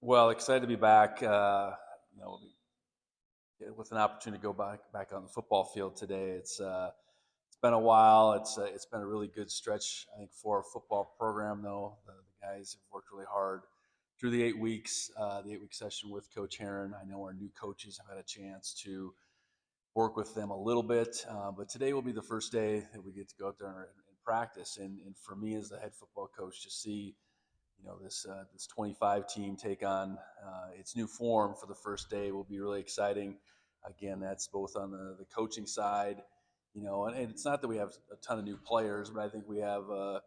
Well, excited to be back. You know, with an opportunity to go back on the football field today. It's been a while. It's been a really good stretch, I think, for our football program. Though the guys have worked really hard through the 8 weeks, the 8 week session with Coach Heron. I know our new coaches have had a chance to work with them a little bit, but today will be the first day that we get to go out there and practice. And for me as the head football coach, to see this 25 team take on its new form for the first day will be really exciting. Again, that's both on the coaching side, and it's not that we have a ton of new players, but I think we have a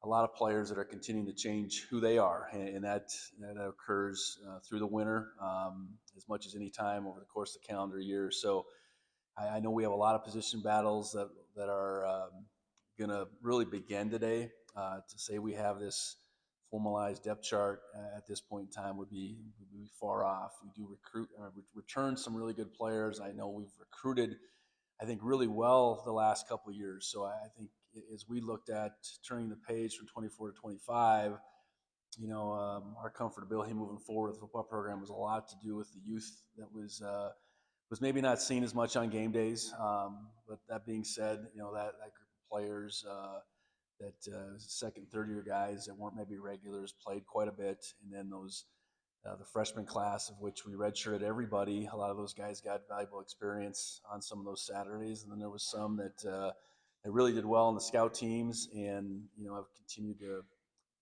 lot of players that are continuing to change who they are, and that occurs through the winter as much as any time over the course of the calendar year. So I know we have a lot of position battles that are going to really begin today. To say we have this formalized depth chart at this point in time would be far off. We do return some really good players. I know we've recruited, I think, really well the last couple of years. So I think as we looked at turning the page from 24 to 25, our comfortability moving forward with the football program was a lot to do with the youth that was maybe not seen as much on game days. But that being said, that group of players, that second, third year guys that weren't maybe regulars played quite a bit. And then the freshman class, of which we redshirted everybody, a lot of those guys got valuable experience on some of those Saturdays. And then there was some that really did well on the scout teams, and I've continued to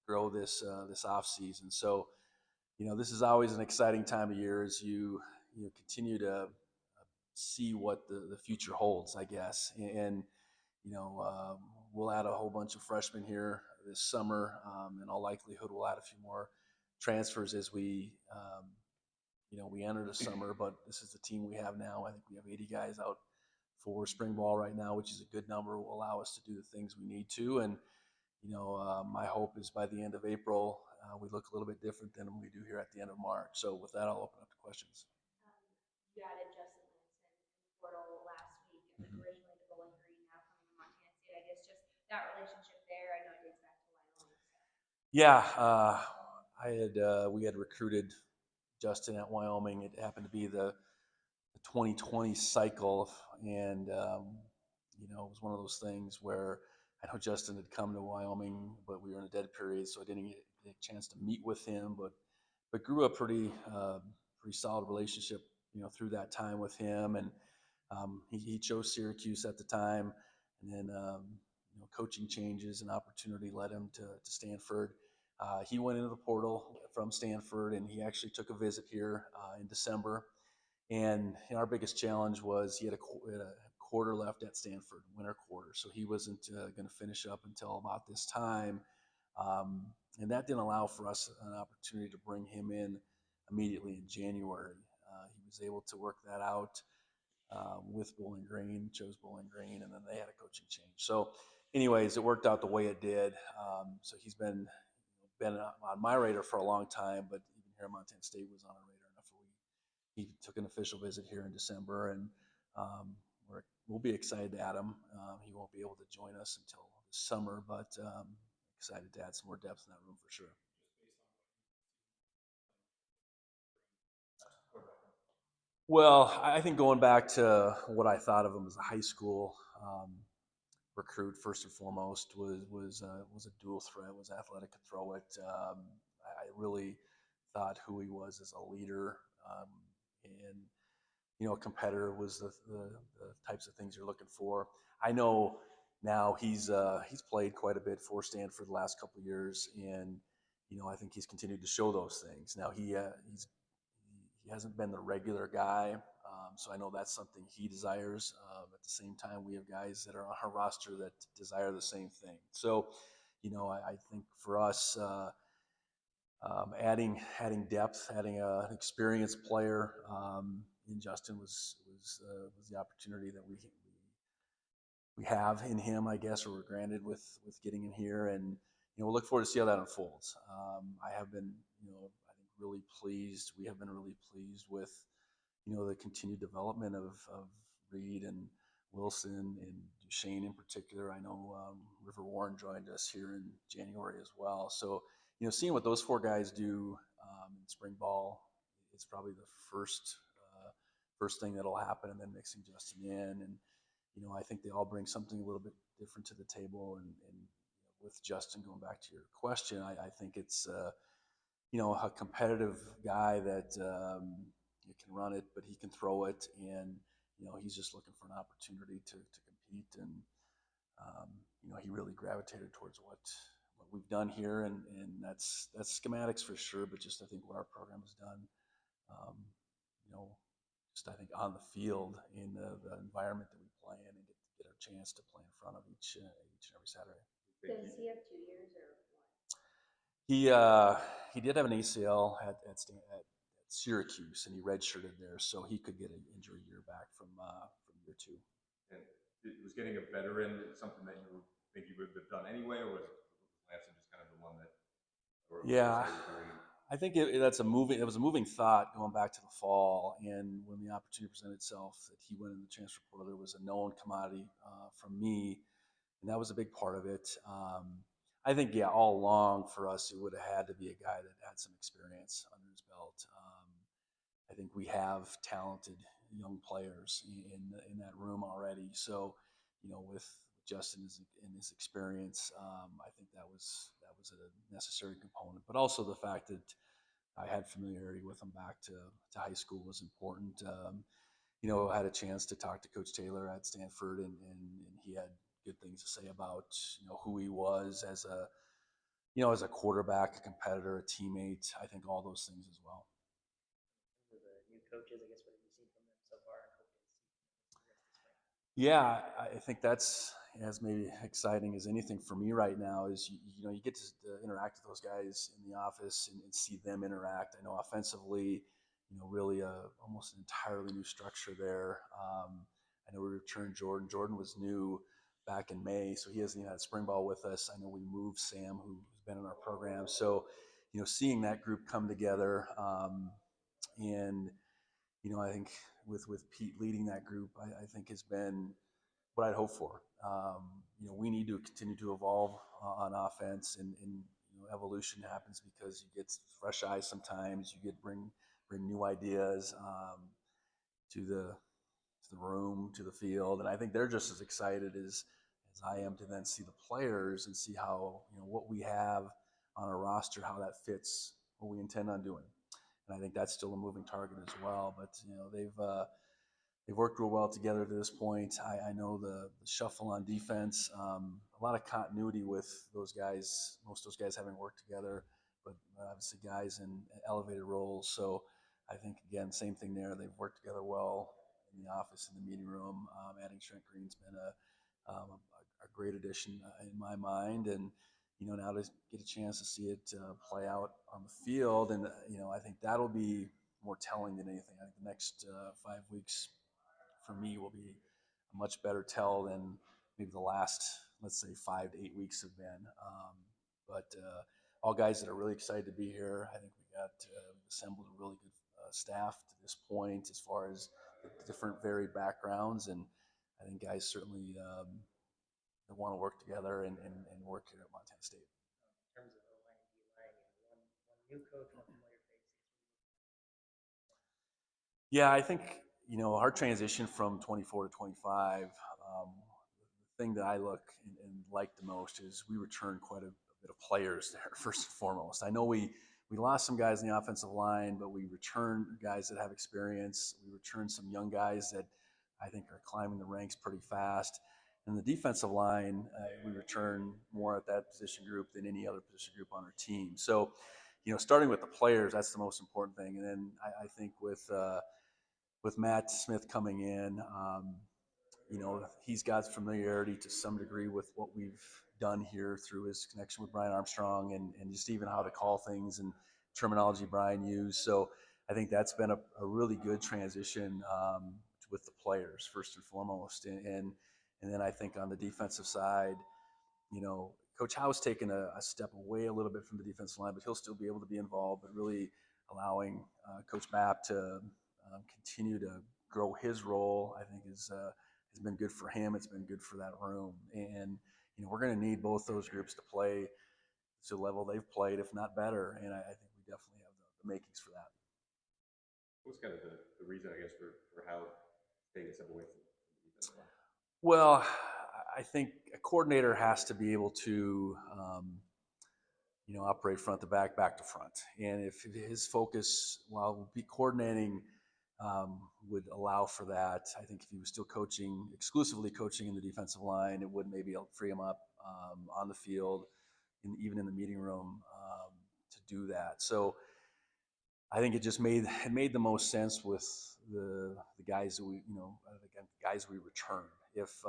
grow this off season. So this is always an exciting time of year as you continue to see what the future holds, I guess. And we'll add a whole bunch of freshmen here this summer. In all likelihood, we'll add a few more transfers as we enter the summer. But this is the team we have now. I think we have 80 guys out for spring ball right now, which is a good number. Will allow us to do the things we need to. And my hope is by the end of April, we look a little bit different than we do here at the end of March. So with that, I'll open up to questions. You added Justin Lamson in the portal last week, and Mhm. originally to Bowling Green, now coming to Montana State. I guess just that relationship there. I know it dates back to Wyoming. So. Yeah, we had recruited Justin at Wyoming. It happened to be the 2020 cycle, and it was one of those things where I know Justin had come to Wyoming, but we were in a dead period, so I didn't get a chance to meet with him. But grew a pretty solid relationship, through that time with him, and he chose Syracuse at the time, and then coaching changes and opportunity led him to Stanford. He went into the portal from Stanford, and he actually took a visit here in December. And our biggest challenge was he had a quarter left at Stanford, winter quarter, so he wasn't going to finish up until about this time. And that didn't allow for us an opportunity to bring him in immediately in January. He was able to work that out with Bowling Green, chose Bowling Green, and then they had a coaching change. So, anyways, it worked out the way it did. So he's been on my radar for a long time, but even here at Montana State was on our radar enough where he took an official visit here in December, and we'll be excited to add him. He won't be able to join us until the summer, but excited to add some more depth in that room for sure. Well, I think going back to what I thought of him as a high school recruit, first and foremost, was a dual threat. Was athletic, could throw it. I really thought who he was as a leader, and a competitor was the types of things you're looking for. I know now he's played quite a bit for Stanford the last couple of years, and I think he's continued to show those things. Now he hasn't been the regular guy, so I know that's something he desires. At the same time, we have guys that are on our roster that desire the same thing. So, I think for us, adding depth, adding an experienced player in Justin was the opportunity that we have in him, I guess, or we're granted with getting him here, and we'll look forward to see how that unfolds. I have been, I think, really pleased. We have been really pleased with the continued development of Reed and Wilson and Duchesne in particular. I know River Warren joined us here in January as well. So seeing what those four guys do spring ball is probably the first thing that'll happen, and then mixing Justin in. And I think they all bring something a little bit different to the table. And with Justin, going back to your question, I think it's a competitive guy that he can run it, but he can throw it, and he's just looking for an opportunity to compete. And he really gravitated towards what we've done here, and that's schematics for sure, but just I think what our program has done, um, you know, just I think on the field in the environment that we play in, and get our chance to play in front of each and every Saturday. Does he have 2 years or what? He did have an ACL at Syracuse, and he redshirted there, so he could get an injury year back from year two. And was getting a veteran something that you think you would have done anyway, or was Lamson just kind of the one that? Yeah, I think it was a moving thought going back to the fall, and when the opportunity presented itself that he went in the transfer portal, there was a known commodity from me, and that was a big part of it. I think, all along for us, it would have had to be a guy that had some experience under his belt. I think we have talented young players in that room already. So, with Justin and his experience, I think that was a necessary component. But also the fact that I had familiarity with him back to high school was important. I had a chance to talk to Coach Taylor at Stanford, and he had good things to say about who he was as a quarterback, a competitor, a teammate. I think all those things as well. The new coaches, I guess, what have you seen from them so far, and hope to see from the rest of the spring? Yeah, I think that's as maybe exciting as anything for me right now is you get to interact with those guys in the office and see them interact. I know offensively, really almost an entirely new structure there. I know we returned Jordan. Jordan was new back in May, so he hasn't even had spring ball with us. I know we moved Sam, who's been in our program. So, seeing that group come together, and I think with Pete leading that group, I think has been what I'd hope for. We need to continue to evolve on offense, and evolution happens because you get fresh eyes sometimes. You bring new ideas to the room, to the field, and I think they're just as excited as I am to then see the players and see how what we have on our roster, how that fits what we intend on doing. And I think that's still a moving target as well. But they've worked real well together to this point. I know the shuffle on defense, a lot of continuity with those guys. Most of those guys haven't worked together, but obviously guys in elevated roles. So I think again, same thing there. They've worked together well in the office, in the meeting room. Adding Trent Green's been a great addition in my mind, and now to get a chance to see it play out on the field, and I think that'll be more telling than anything. I think the next 5 weeks for me will be a much better tell than maybe the last, let's say, 5 to 8 weeks have been. But all guys that are really excited to be here. I think we've assembled a really good staff to this point as far as the different varied backgrounds, and I think guys certainly want to work together and work here at Montana State. In terms of O-line, D-line, one new coach, one familiar face. Yeah, I think our transition from 24 to 25. The thing that I look and like the most is we returned quite a bit of players there. First and foremost, I know we lost some guys in the offensive line, but we returned guys that have experience. We returned some young guys that I think are climbing the ranks pretty fast. And the defensive line, we return more at that position group than any other position group on our team. So, starting with the players, that's the most important thing. And then I think with Matt Smith coming in, he's got familiarity to some degree with what we've done here through his connection with Brian Armstrong and just even how to call things and terminology Brian used. So I think that's been a really good transition with the players first and foremost. And then I think on the defensive side, Coach Howe's taken a step away a little bit from the defensive line, but he'll still be able to be involved, but really allowing Coach Mapp to continue to grow his role, I think has been good for him. It's been good for that room. And, we're going to need both those groups to play to the level they've played, if not better. And I think we definitely have makings for that. What was kind of the reason, I guess, for how taking a step away from the defensive line? Well, I think a coordinator has to be able to, operate front to back to front. And if his focus, while be coordinating, would allow for that, I think if he was still exclusively coaching in the defensive line, it would maybe free him up on the field, even in the meeting room, to do that. So I think it just made the most sense with the guys that the guys we returned. If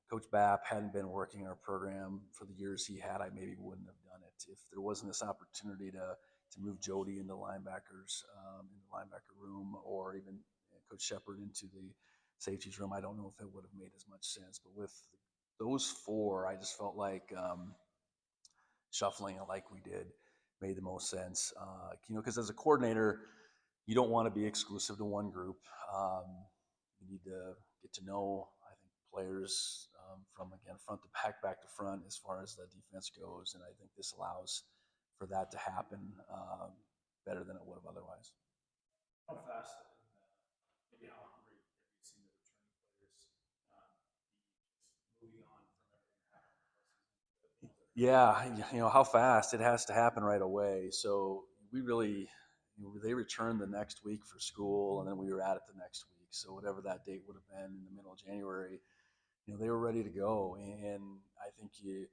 Coach Bapp hadn't been working our program for the years he had, I maybe wouldn't have done it. If there wasn't this opportunity to move Jody into linebackers in the linebacker room, or even Coach Shepard into the safeties room, I don't know if it would have made as much sense. But with those four, I just felt like shuffling it like we did made the most sense. Because as a coordinator, you don't want to be exclusive to one group. You need to get to know, I think, players from, again, front to back to front as far as the defense goes. And I think this allows for that to happen better than it would have otherwise. How fast and maybe how hungry have you seen the returning players be just moving on from everything that happened in the postseason? Yeah, how fast it has to happen right away. So we really, they returned the next week for school, and then we were at it the next week. So whatever that date would have been in the middle of January, they were ready to go. And I think you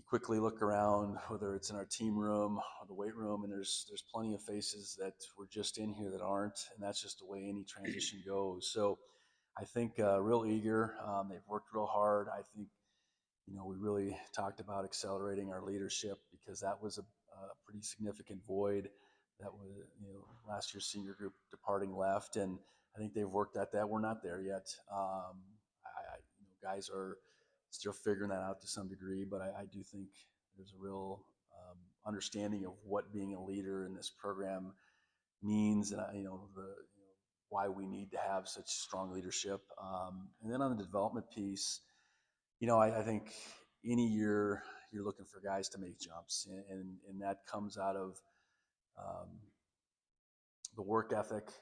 quickly look around, whether it's in our team room or the weight room, and there's plenty of faces that were just in here that aren't, and that's just the way any transition goes. So I think real eager. They've worked real hard. I think we really talked about accelerating our leadership, because that was a pretty significant void. That was, last year's senior group departing left, and I think they've worked at that. We're not there yet. Guys are still figuring that out to some degree, but I do think there's a real understanding of what being a leader in this program means, and why we need to have such strong leadership. And then on the development piece, I think any year you're looking for guys to make jumps, and that comes out of the work ethic,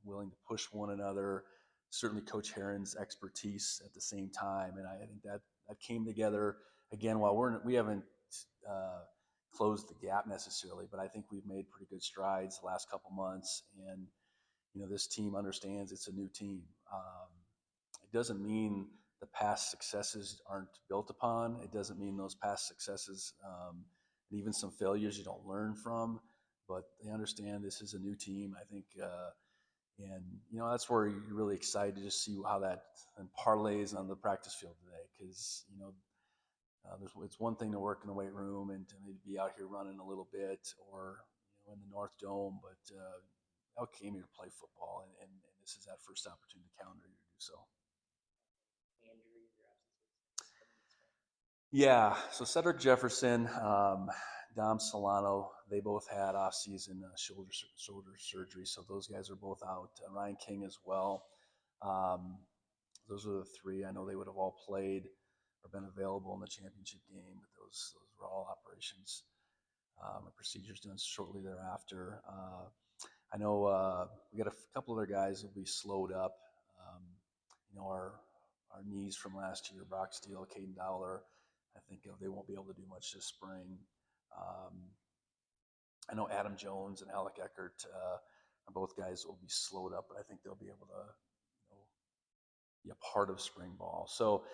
willing to push one another. Certainly Coach Herron's expertise at the same time, and I think that came together again. While we haven't closed the gap necessarily, but I think we've made pretty good strides the last couple months, and this team understands it's a new team. It doesn't mean the past successes aren't built upon. It doesn't mean those past successes and even some failures you don't learn from, but they understand this is a new team, I think. And that's where you're really excited to just see how that parlays on the practice field today, because it's one thing to work in the weight room and to maybe be out here running a little bit, or in the North Dome, but I came here to play football, and this is that first opportunity calendar year to do so. Injuries or absences? Yeah, so Cedric Jefferson, Dom Solano, they both had off-season shoulder surgery, so those guys are both out. Ryan King as well. Those are the three. I know they would have all played or been available in the championship game, but those were all operations or procedures done shortly thereafter. I know we got a couple other guys that will be slowed up. Our knees from last year, Brock Steele, Caden Dowler, I think they won't be able to do much this spring. I know Adam Jones and Alec Eckert are both guys that will be slowed up, but I think they'll be able to be a part of spring ball. So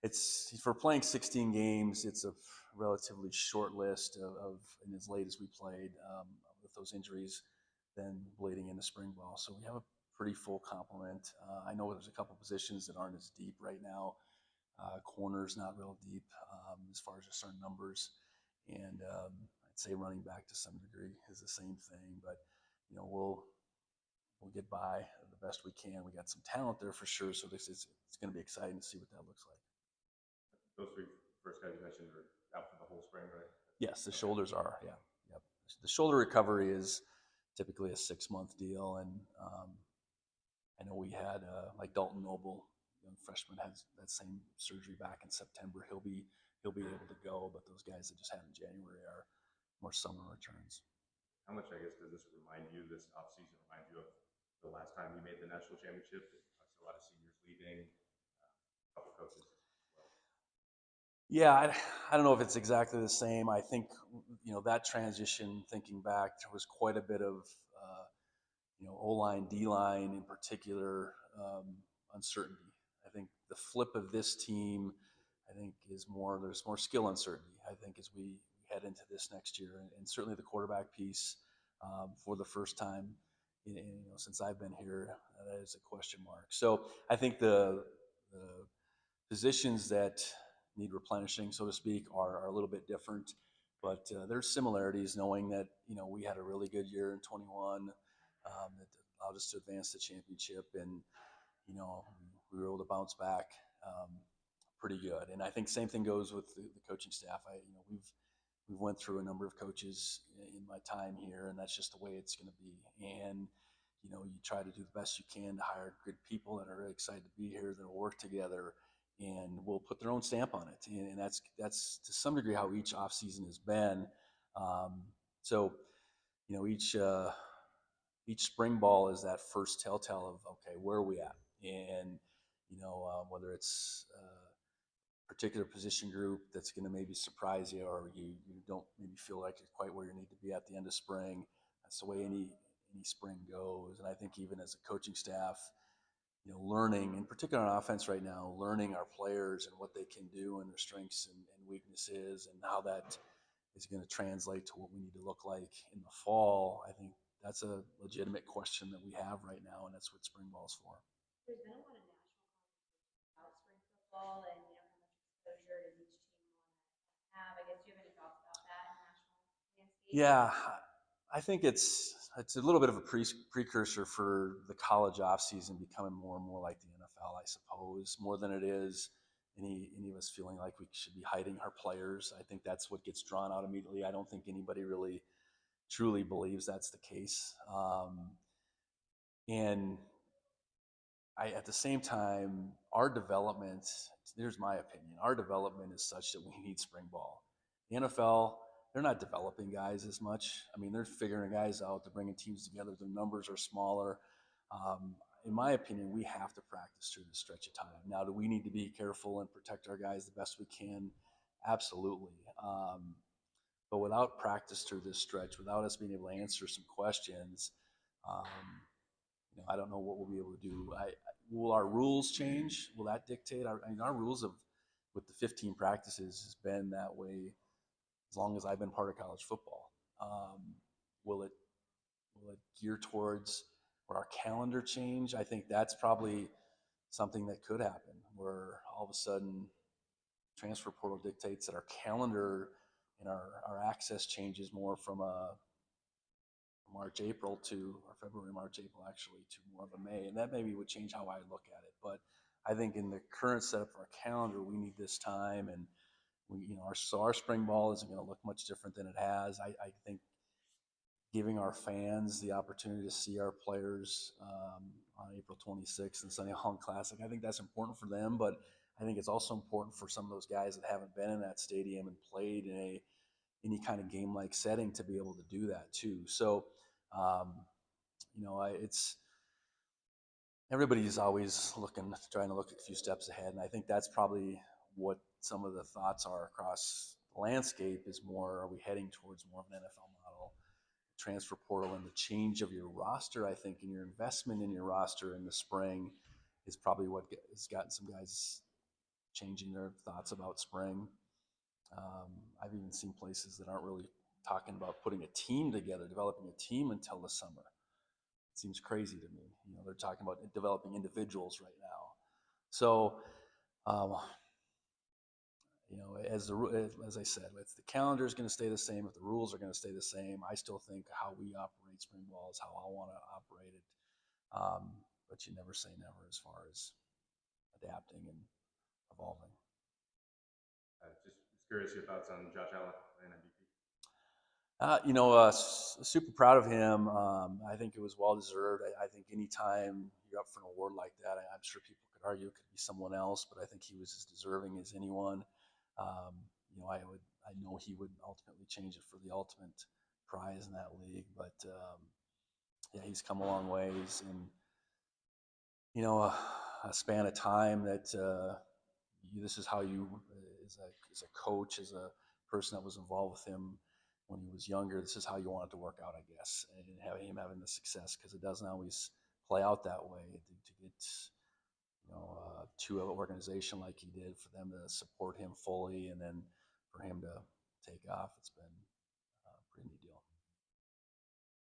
it's, for playing 16 games, it's a relatively short list of and as late as we played with those injuries, then bleeding into spring ball. So we have a pretty full complement. I know there's a couple positions that aren't as deep right now. Corner's not real deep as far as just our numbers, and I'd say running back to some degree is the same thing. But we'll get by the best we can. We got some talent there for sure, so it's going to be exciting to see what that looks like. Those three first guys you mentioned are out for the whole spring, right? Yes, the shoulders are. Yeah, yep. The shoulder recovery is typically a 6-month deal, and I know we had like Dalton Noble, young freshman, had that same surgery back in September. He'll be able to go, but those guys that just had in January are summer returns. How much, I guess, does this remind you, this offseason remind you of the last time you made the national championship? Obviously, a lot of seniors leaving, a couple coaches as well. Yeah, I don't know if it's exactly the same. I think, that transition, thinking back, there was quite a bit of, O-line, D-line in particular, uncertainty. I think the flip of this team, I think, there's more skill uncertainty, I think, as we head into this next year. And certainly the quarterback piece, for the first time, since I've been here, that is a question mark. So I think the positions that need replenishing, so to speak, are a little bit different. But there's similarities, knowing that we had a really good year in 21, that allowed us to advance the championship, and we were able to bounce back pretty good. And I think same thing goes with the coaching staff. We've went through a number of coaches in my time here, and that's just the way it's going to be. And you try to do the best you can to hire good people that are really excited to be here, that will work together, and will put their own stamp on it. And that's to some degree how each off season has been. So each spring ball is that first telltale of, okay, where are we at? And whether it's particular position group that's going to maybe surprise you, or you don't maybe feel like you're quite where you need to be at the end of spring. That's the way any spring goes. And I think even as a coaching staff, learning, in particular on offense right now, learning our players and what they can do and their strengths and weaknesses, and how that is going to translate to what we need to look like in the fall. I think that's a legitimate question that we have right now, and that's what spring ball is for. There's been a lot of national conversations about spring football and how much exposure does each team want to have. I guess, do you have any thoughts about that in the national landscape? Yeah, I think it's a little bit of a precursor for the college offseason becoming more and more like the NFL, I suppose, more than it is any of us feeling like we should be hiding our players. I think that's what gets drawn out immediately. I don't think anybody really truly believes that's the case. And at the same time, our development, here's my opinion, our development is such that we need spring ball. The NFL, they're not developing guys as much. I mean, they're figuring guys out, they're bringing teams together, their numbers are smaller. In my opinion, we have to practice through this stretch of time. Now, do we need to be careful and protect our guys the best we can? Absolutely. But without practice through this stretch, without us being able to answer some questions, I don't know what we'll be able to do. Will our rules change? Will that dictate? Our rules with the 15 practices has been that way as long as I've been part of college football. Will it gear towards, or our calendar change? I think that's probably something that could happen, where all of a sudden transfer portal dictates that our calendar and our access changes more from a March, April to, or February, March, April actually, to more of a May. And that maybe would change how I look at it. But I think in the current setup of our calendar, we need this time. And our spring ball isn't going to look much different than it has. I think giving our fans the opportunity to see our players on April 26th in Sunny Island Classic, I think that's important for them. But I think it's also important for some of those guys that haven't been in that stadium and played in any kind of game-like setting to be able to do that too. So, it's everybody's always trying to look a few steps ahead, and I think that's probably what some of the thoughts are across the landscape. Is more, are we heading towards more of an NFL model, transfer portal, and the change of your roster? I think, and your investment in your roster in the spring is probably what has gotten some guys changing their thoughts about spring. I've even seen places that aren't really talking about putting a team together, developing a team until the summer. It seems crazy to me. They're talking about developing individuals right now. So, as I said, if the calendar is going to stay the same, if the rules are going to stay the same, I still think how we operate spring ball is how I want to operate it. But you never say never as far as adapting and evolving. Just curious your thoughts on Josh Allen and MVP. Super proud of him. I think it was well deserved. I think anytime you're up for an award like that, I'm sure people could argue it could be someone else, but I think he was as deserving as anyone. I know he would ultimately change it for the ultimate prize in that league. But yeah, he's come a long way. He's in, you know, a span of time that this is how you, as a coach, as a person that was involved with him when he was younger, this is how you want it to work out, I guess, and having him having the success, because it doesn't always play out that way. To get, to an organization like he did, for them to support him fully, and then for him to take off, it's been a pretty neat deal.